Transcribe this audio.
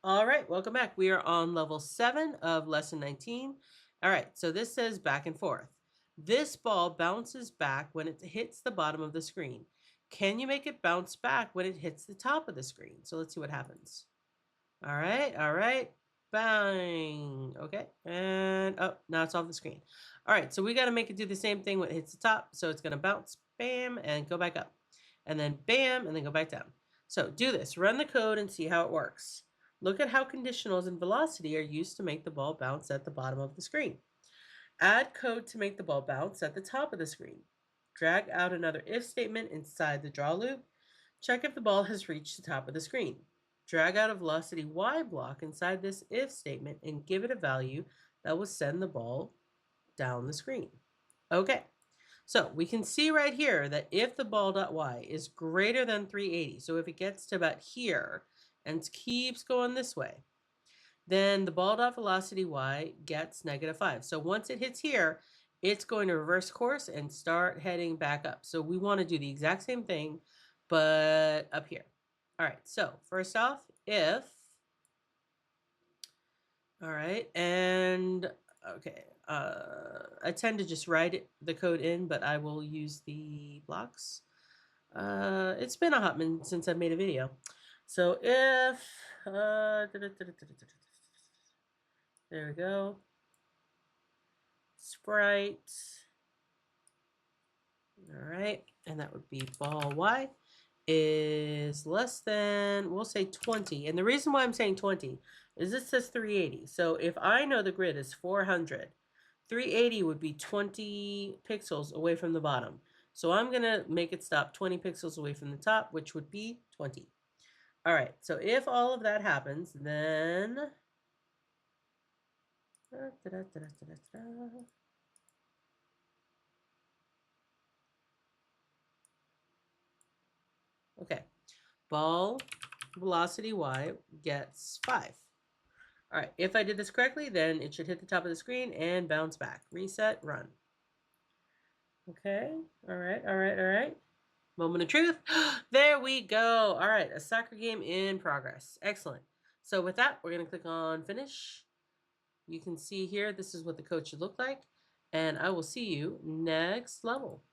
All right, welcome back. We are on level 7 of lesson 19. All right, so this says back and forth. This ball bounces back when it hits the bottom of the screen. Can you make it bounce back when it hits the top of the screen? So let's see what happens. All right. Bang. Okay, and oh, now it's off the screen. All right, so we got to make it do the same thing when it hits the top. So it's going to bounce, bam, and go back up. And then bam, and then go back down. So do this. Run the code and see how it works. Look at how conditionals and velocity are used to make the ball bounce at the bottom of the screen. Add code to make the ball bounce at the top of the screen. Drag out another if statement inside the draw loop. Check if the ball has reached the top of the screen. Drag out a velocity y block inside this if statement and give it a value that will send the ball down the screen. Okay, so we can see right here that if the ball.y is greater than 380, so if it gets to about here and keeps going this way, then the ball.velocity y gets -5. So once it hits here, it's going to reverse course and start heading back up. So we want to do the exact same thing, but up here. All right, so first off, if, all right, and okay, I tend to just write the code in, but I will use the blocks. It's been a hot minute since I've made a video. So if, there we go, sprite, all right, and that would be ball y is less than, we'll say 20. And the reason why I'm saying 20 is this says 380. So if I know the grid is 400, 380 would be 20 pixels away from the bottom. So I'm going to make it stop 20 pixels away from the top, which would be 20. All right, so if all of that happens, then okay, ball velocity y gets 5. All right, if I did this correctly, then it should hit the top of the screen and bounce back. Reset, run. Okay, all right. Moment of truth. There we go. All right, a soccer game in progress. Excellent. So with that, we're going to click on finish. You can see here, this is what the code should look like. And I will see you next level.